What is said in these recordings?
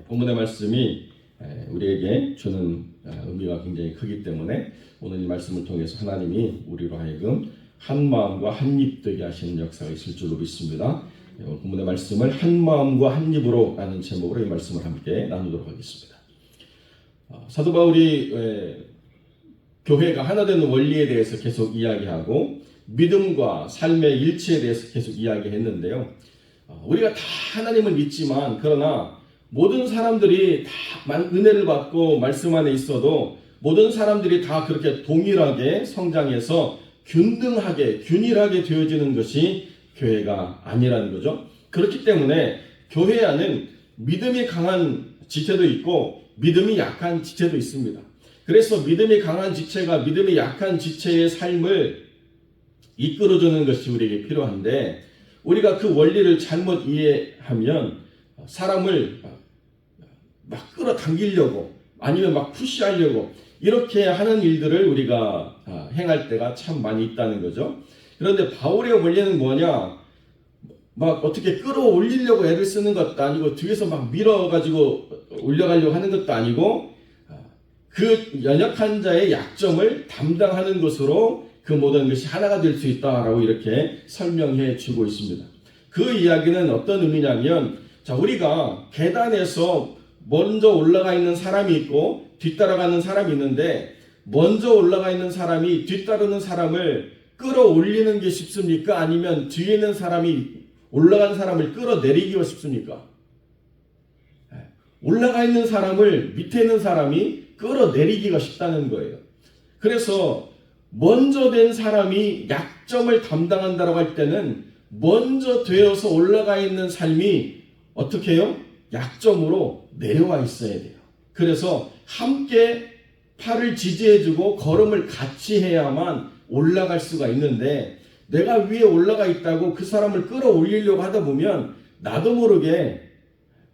본문의 말씀이 우리에게 주는 의미가 굉장히 크기 때문에 오늘 이 말씀을 통해서 하나님이 우리로 하여금 한 마음과 한 입 되게 하시는 역사가 있을 줄로 믿습니다. 본문의 말씀을 한 마음과 한 입으로 라는 제목으로 이 말씀을 함께 나누도록 하겠습니다. 사도 바울이 교회가 하나 되는 원리에 대해서 계속 이야기하고 믿음과 삶의 일치에 대해서 계속 이야기했는데요. 우리가 다 하나님을 믿지만 그러나 모든 사람들이 다 은혜를 받고 말씀 안에 있어도 모든 사람들이 다 그렇게 동일하게 성장해서 균등하게 균일하게 되어지는 것이 교회가 아니라는 거죠. 그렇기 때문에 교회 안은 믿음이 강한 지체도 있고 믿음이 약한 지체도 있습니다. 그래서 믿음이 강한 지체가 믿음이 약한 지체의 삶을 이끌어주는 것이 우리에게 필요한데 우리가 그 원리를 잘못 이해하면 사람을 막 끌어당기려고 아니면 막 푸시하려고 이렇게 하는 일들을 우리가 행할 때가 참 많이 있다는 거죠. 그런데 바울의 원리는 뭐냐? 막 어떻게 끌어올리려고 애를 쓰는 것도 아니고 뒤에서 막 밀어가지고 올려가려고 하는 것도 아니고 그 연약한 자의 약점을 담당하는 것으로 그 모든 것이 하나가 될 수 있다라고 이렇게 설명해 주고 있습니다. 그 이야기는 어떤 의미냐면 자 우리가 계단에서 먼저 올라가 있는 사람이 있고 뒤따라가는 사람이 있는데 먼저 올라가 있는 사람이 뒤따르는 사람을 끌어올리는 게 쉽습니까? 아니면 뒤에 있는 사람이 올라간 사람을 끌어내리기가 쉽습니까? 올라가 있는 사람을 밑에 있는 사람이 끌어내리기가 쉽다는 거예요. 그래서 먼저 된 사람이 약점을 담당한다고 할 때는 먼저 되어서 올라가 있는 삶이 어떻게 해요? 약점으로 내려와 있어야 돼요. 그래서 함께 팔을 지지해주고 걸음을 같이 해야만 올라갈 수가 있는데 내가 위에 올라가 있다고 그 사람을 끌어올리려고 하다 보면 나도 모르게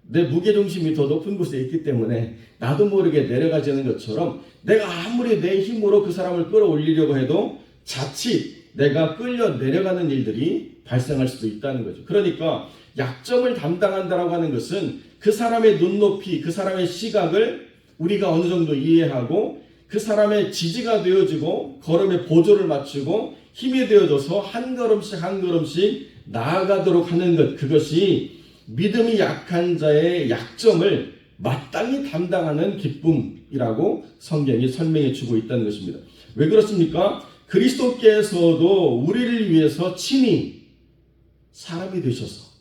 내 무게중심이 더 높은 곳에 있기 때문에 나도 모르게 내려가지는 것처럼 내가 아무리 내 힘으로 그 사람을 끌어올리려고 해도 자칫 내가 끌려 내려가는 일들이 발생할 수도 있다는 거죠. 그러니까 약점을 담당한다라고 하는 것은 그 사람의 눈높이, 그 사람의 시각을 우리가 어느 정도 이해하고 그 사람의 지지가 되어지고 걸음에 보조를 맞추고 힘이 되어져서 한 걸음씩 한 걸음씩 나아가도록 하는 것, 그것이 믿음이 약한 자의 약점을 마땅히 담당하는 기쁨이라고 성경이 설명해 주고 있다는 것입니다. 왜 그렇습니까? 그리스도께서도 우리를 위해서 친히 사람이 되셔서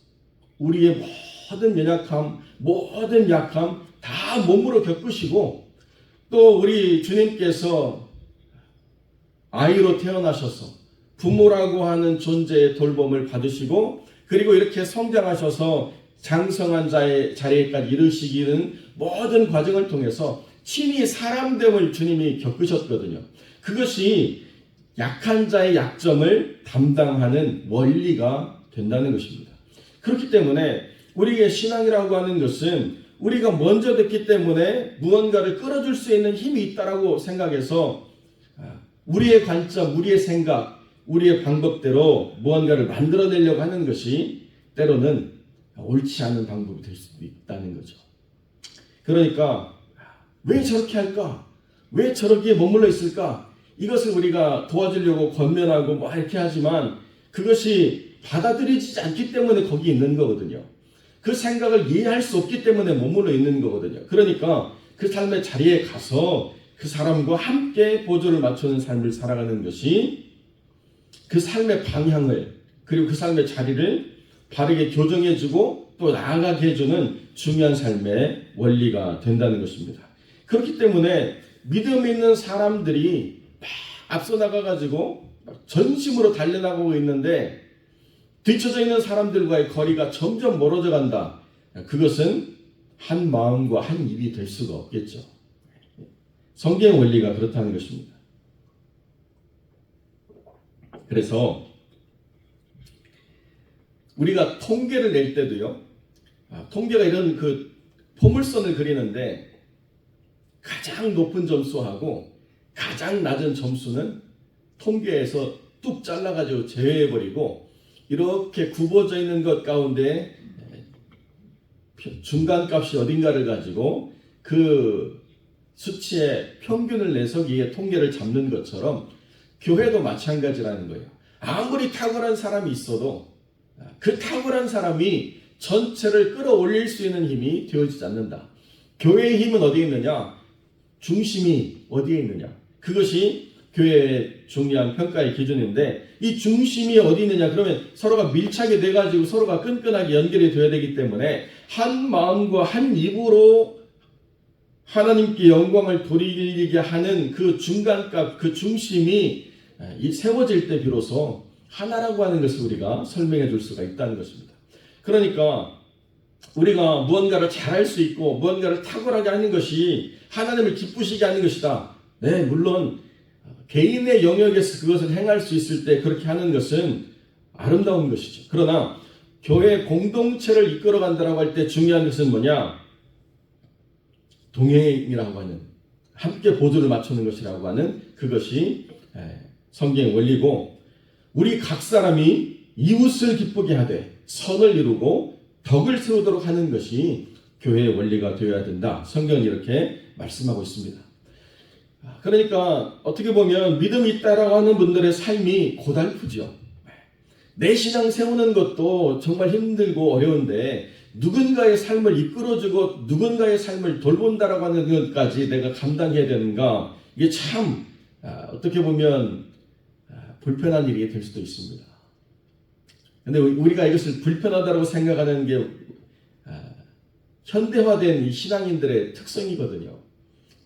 우리의 모든 연약함, 모든 약함 다 몸으로 겪으시고 또 우리 주님께서 아이로 태어나셔서 부모라고 하는 존재의 돌봄을 받으시고 그리고 이렇게 성장하셔서 장성한 자의 자리에까지 이르시기는 모든 과정을 통해서 친히 사람됨을 주님이 겪으셨거든요. 그것이 약한 자의 약점을 담당하는 원리가 된다는 것입니다. 그렇기 때문에 우리의 신앙이라고 하는 것은 우리가 먼저 됐기 때문에 무언가를 끌어줄 수 있는 힘이 있다라고 생각해서 우리의 관점, 우리의 생각, 우리의 방법대로 무언가를 만들어내려고 하는 것이 때로는 옳지 않은 방법이 될 수도 있다는 거죠. 그러니까 왜 저렇게 할까? 왜 저렇게 머물러 있을까? 이것을 우리가 도와주려고 권면하고 뭐 이렇게 하지만 그것이 받아들이지 않기 때문에 거기 있는 거거든요. 그 생각을 이해할 수 없기 때문에 머물러 있는 거거든요. 그러니까 그 삶의 자리에 가서 그 사람과 함께 보조를 맞추는 삶을 살아가는 것이 그 삶의 방향을 그리고 그 삶의 자리를 바르게 교정해주고 또 나아가게 해주는 중요한 삶의 원리가 된다는 것입니다. 그렇기 때문에 믿음 있는 사람들이 막 앞서 나가가지고 전심으로 달려나가고 있는데 뒤쳐져 있는 사람들과의 거리가 점점 멀어져 간다. 그것은 한 마음과 한 입이 될 수가 없겠죠. 성경의 원리가 그렇다는 것입니다. 그래서 우리가 통계를 낼 때도요. 통계가 이런 그 포물선을 그리는데 가장 높은 점수하고 가장 낮은 점수는 통계에서 뚝 잘라가지고 제외해버리고 이렇게 굽어져 있는 것 가운데 중간값이 어딘가를 가지고 그 수치의 평균을 내서 이게 통계를 잡는 것처럼 교회도 마찬가지라는 거예요. 아무리 탁월한 사람이 있어도 그 탁월한 사람이 전체를 끌어올릴 수 있는 힘이 되어지지 않는다. 교회의 힘은 어디에 있느냐? 중심이 어디에 있느냐? 그것이 교회의 중요한 평가의 기준인데, 이 중심이 어디 있느냐? 그러면 서로가 밀착이 돼가지고 서로가 끈끈하게 연결이 되어야 되기 때문에 한 마음과 한 입으로 하나님께 영광을 돌리게 하는 그 중간값, 그 중심이 세워질 때 비로소 하나라고 하는 것을 우리가 설명해 줄 수가 있다는 것입니다. 그러니까 우리가 무언가를 잘할 수 있고 무언가를 탁월하게 하는 것이 하나님을 기쁘시게 하는 것이다. 네, 물론 개인의 영역에서 그것을 행할 수 있을 때 그렇게 하는 것은 아름다운 것이죠. 그러나 교회 공동체를 이끌어간다고 할 때 중요한 것은 뭐냐? 동행이라고 하는, 함께 보조를 맞추는 것이라고 하는 그것이 성경의 원리고, 우리 각 사람이 이웃을 기쁘게 하되 선을 이루고 덕을 세우도록 하는 것이 교회의 원리가 되어야 된다. 성경은 이렇게 말씀하고 있습니다. 그러니까 어떻게 보면 믿음이 있다라고 하는 분들의 삶이 고달프죠. 내 신앙 세우는 것도 정말 힘들고 어려운데 누군가의 삶을 이끌어주고 누군가의 삶을 돌본다라고 하는 것까지 내가 감당해야 되는가, 이게 참 어떻게 보면 불편한 일이 될 수도 있습니다. 근데 우리가 이것을 불편하다고 생각하는 게 현대화된 이 신앙인들의 특성이거든요.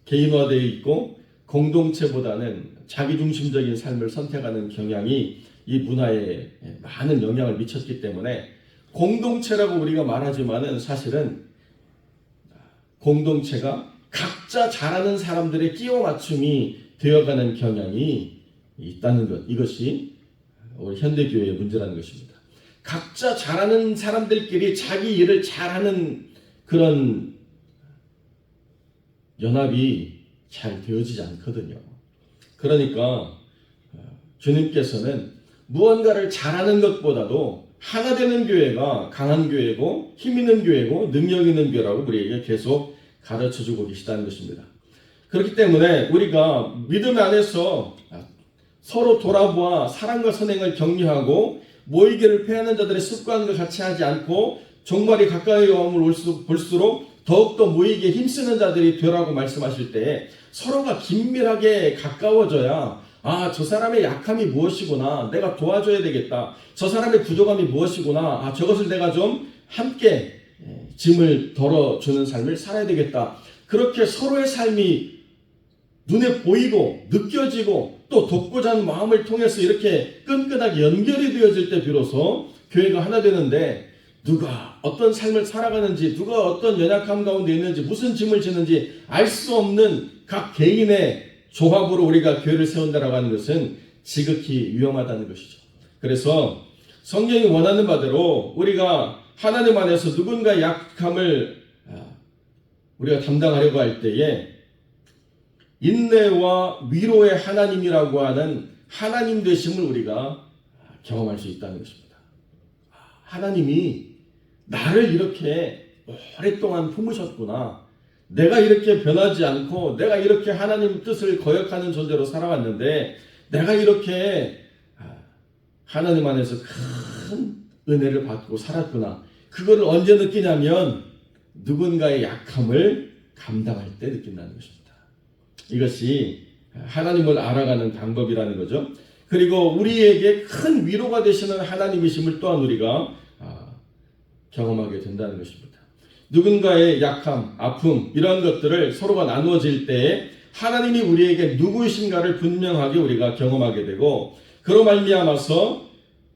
개인화되어 있고 공동체보다는 자기중심적인 삶을 선택하는 경향이 이 문화에 많은 영향을 미쳤기 때문에 공동체라고 우리가 말하지만은 사실은 공동체가 각자 잘하는 사람들의 끼워 맞춤이 되어가는 경향이 있다는 것, 이것이 우리 현대교회의 문제라는 것입니다. 각자 잘하는 사람들끼리 자기 일을 잘하는 그런 연합이 잘 되어지지 않거든요. 그러니까 주님께서는 무언가를 잘하는 것보다도 하나 되는 교회가 강한 교회고 힘 있는 교회고 능력 있는 교회라고 우리에게 계속 가르쳐주고 계시다는 것입니다. 그렇기 때문에 우리가 믿음 안에서 서로 돌아보아 사랑과 선행을 격려하고 모이기를 패하는 자들의 습관과 같이 하지 않고 종말이 가까이 오면 볼수록 더욱더 모이기에 힘쓰는 자들이 되라고 말씀하실 때 서로가 긴밀하게 가까워져야 저 사람의 약함이 무엇이구나, 내가 도와줘야 되겠다. 저 사람의 부족함이 무엇이구나, 저것을 내가 좀 함께 짐을 덜어주는 삶을 살아야 되겠다. 그렇게 서로의 삶이 눈에 보이고 느껴지고 또 돕고자 하는 마음을 통해서 이렇게 끈끈하게 연결이 되어질 때 비로소 교회가 하나 되는데, 누가 어떤 삶을 살아가는지, 누가 어떤 연약함 가운데 있는지, 무슨 짐을 지는지 알 수 없는 각 개인의 조합으로 우리가 교회를 세운다라고 하는 것은 지극히 위험하다는 것이죠. 그래서 성경이 원하는 바대로 우리가 하나님 안에서 누군가의 약함을 우리가 담당하려고 할 때에 인내와 위로의 하나님이라고 하는 하나님 되심을 우리가 경험할 수 있다는 것입니다. 하나님이 나를 이렇게 오랫동안 품으셨구나. 내가 이렇게 변하지 않고 내가 이렇게 하나님 뜻을 거역하는 존재로 살아왔는데 내가 이렇게 하나님 안에서 큰 은혜를 받고 살았구나. 그거를 언제 느끼냐면 누군가의 약함을 감당할 때 느낀다는 것입니다. 이것이 하나님을 알아가는 방법이라는 거죠. 그리고 우리에게 큰 위로가 되시는 하나님이심을 또한 우리가 경험하게 된다는 것입니다. 누군가의 약함, 아픔 이러한 것들을 서로가 나누어질 때에 하나님이 우리에게 누구이신가를 분명하게 우리가 경험하게 되고, 그로 말미암아서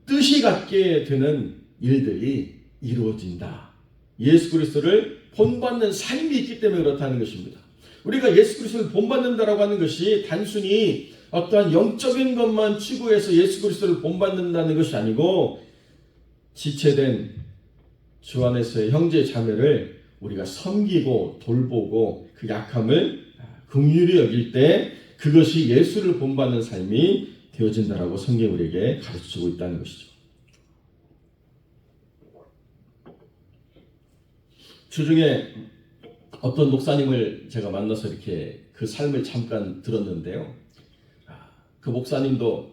뜻이 같게 되는 일들이 이루어진다. 예수 그리스도를 본받는 삶이 있기 때문에 그렇다는 것입니다. 우리가 예수 그리스도를 본받는다라고 하는 것이 단순히 어떠한 영적인 것만 추구해서 예수 그리스도를 본받는다는 것이 아니고, 지체된 주 안에서의 형제 자매를 우리가 섬기고 돌보고 그 약함을 긍휼히 여길 때 그것이 예수를 본받는 삶이 되어진다라고 성경이 우리에게 가르쳐주고 있다는 것이죠. 주중에 어떤 목사님을 제가 만나서 이렇게 그 삶을 잠깐 들었는데요. 그 목사님도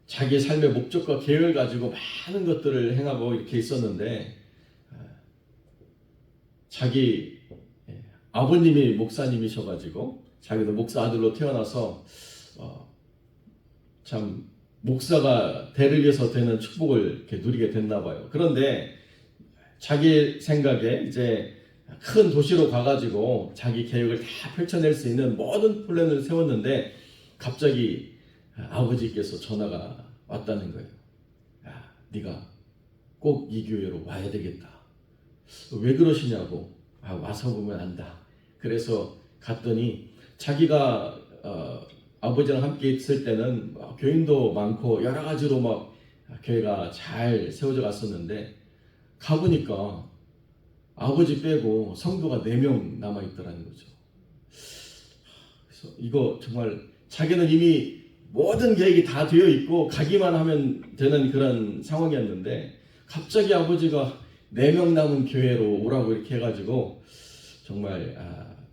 자기의 삶의 목적과 계획을 가지고 많은 것들을 행하고 이렇게 있었는데, 자기 아버님이 목사님이셔가지고 자기도 목사 아들로 태어나서 참 목사가 대를 위해서 되는 축복을 이렇게 누리게 됐나 봐요. 그런데 자기 생각에 이제 큰 도시로 가가지고 자기 계획을 다 펼쳐낼 수 있는 모든 플랜을 세웠는데 갑자기 아버지께서 전화가 왔다는 거예요. 야, 네가 꼭 이 교회로 와야 되겠다. 왜 그러시냐고. 와서 보면 안다. 그래서 갔더니 자기가 아버지랑 함께 있을 때는 교인도 많고 여러 가지로 막 교회가 잘 세워져 갔었는데, 가보니까 아버지 빼고 성도가 4명 남아있더라는 거죠. 그래서 이거 정말 자기는 이미 모든 계획이 다 되어 있고 가기만 하면 되는 그런 상황이었는데, 갑자기 아버지가 4명 남은 교회로 오라고 이렇게 해가지고 정말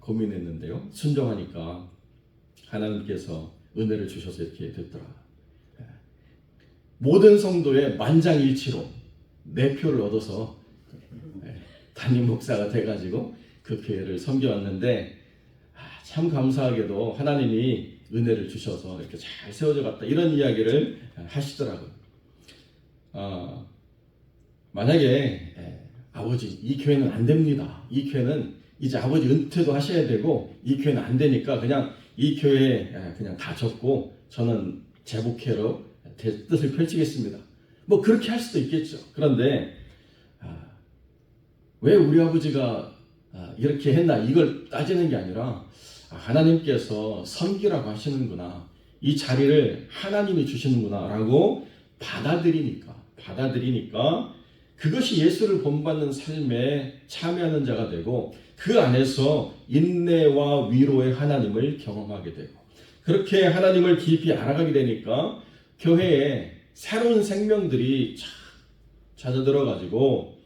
고민했는데요. 순종하니까 하나님께서 은혜를 주셔서 이렇게 됐더라. 모든 성도의 만장일치로 4표를 얻어서 담임 목사가 돼가지고 그 교회를 섬겨왔는데, 참 감사하게도 하나님이 은혜를 주셔서 이렇게 잘 세워져 갔다, 이런 이야기를 하시더라고요. 만약에 아버지 이 교회는 안 됩니다. 이 교회는 이제 아버지 은퇴도 하셔야 되고 이 교회는 안 되니까 그냥 이 교회에 그냥 다 접고 저는 재복회로 뜻을 펼치겠습니다. 뭐 그렇게 할 수도 있겠죠. 그런데 왜 우리 아버지가 이렇게 했나, 이걸 따지는 게 아니라 하나님께서 섬기라고 하시는구나, 이 자리를 하나님이 주시는구나 라고 받아들이니까 그것이 예수를 본받는 삶에 참여하는 자가 되고, 그 안에서 인내와 위로의 하나님을 경험하게 되고, 그렇게 하나님을 깊이 알아가게 되니까 교회에 새로운 생명들이 찾아들어가지고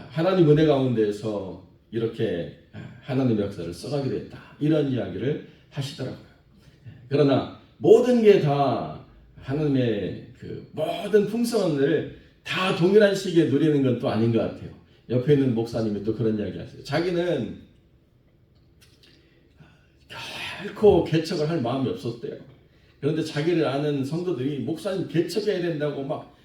하나님 은혜 가운데에서 이렇게 하나님의 역사를 써가게 됐다, 이런 이야기를 하시더라고요. 그러나 모든 게 다 하나님의 그 모든 풍성함을 다 동일한 시기에 누리는 건 또 아닌 것 같아요. 옆에 있는 목사님이 또 그런 이야기 하세요. 자기는 결코 개척을 할 마음이 없었대요. 그런데 자기를 아는 성도들이 목사님 개척해야 된다고 막,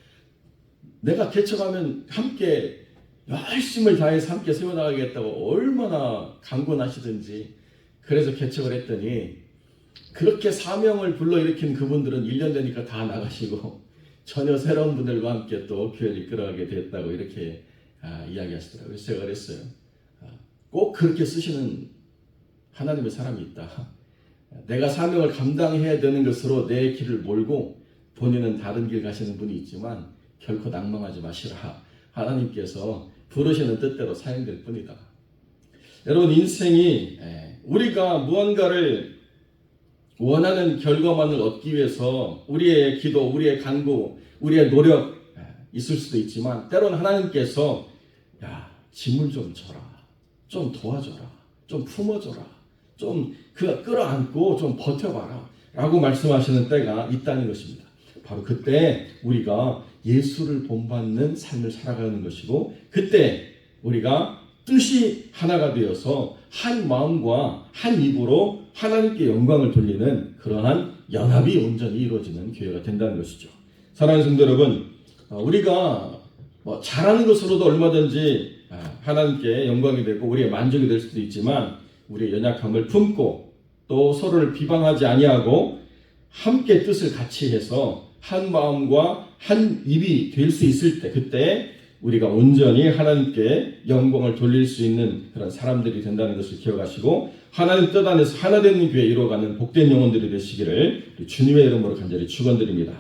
내가 개척하면 함께 열심을 다해서 함께 세워나가겠다고 얼마나 강권하시든지, 그래서 개척을 했더니 그렇게 사명을 불러일으킨 그분들은 1년 되니까 다 나가시고 전혀 새로운 분들과 함께 또 교회를 이끌어가게 됐다고 이렇게 이야기하시더라고요. 그래서 제가 그랬어요. 꼭 그렇게 쓰시는 하나님의 사람이 있다. 내가 사명을 감당해야 되는 것으로 내 길을 몰고 본인은 다른 길 가시는 분이 있지만 결코 낭망하지 마시라. 하나님께서 부르시는 뜻대로 사용될 뿐이다. 여러분, 인생이 우리가 무언가를 원하는 결과만을 얻기 위해서 우리의 기도, 우리의 간구, 우리의 노력 있을 수도 있지만, 때로는 하나님께서 야, 짐을 좀 져라, 좀 도와줘라, 좀 품어줘라, 좀 끌어안고 좀 버텨봐라 라고 말씀하시는 때가 있다는 것입니다. 바로 그때 우리가 예수를 본받는 삶을 살아가는 것이고, 그때 우리가 뜻이 하나가 되어서 한 마음과 한 입으로 하나님께 영광을 돌리는 그러한 연합이 온전히 이루어지는 교회가 된다는 것이죠. 사랑하는 성도 여러분, 우리가 잘하는 것으로도 얼마든지 하나님께 영광이 되고 우리의 만족이 될 수도 있지만, 우리의 연약함을 품고 또 서로를 비방하지 아니하고 함께 뜻을 같이 해서 한 마음과 한 입이 될 수 있을 때, 그때 우리가 온전히 하나님께 영광을 돌릴 수 있는 그런 사람들이 된다는 것을 기억하시고, 하나님 뜻 안에서 하나 되는 교회 이루어가는 복된 영혼들이 되시기를 주님의 이름으로 간절히 축원드립니다.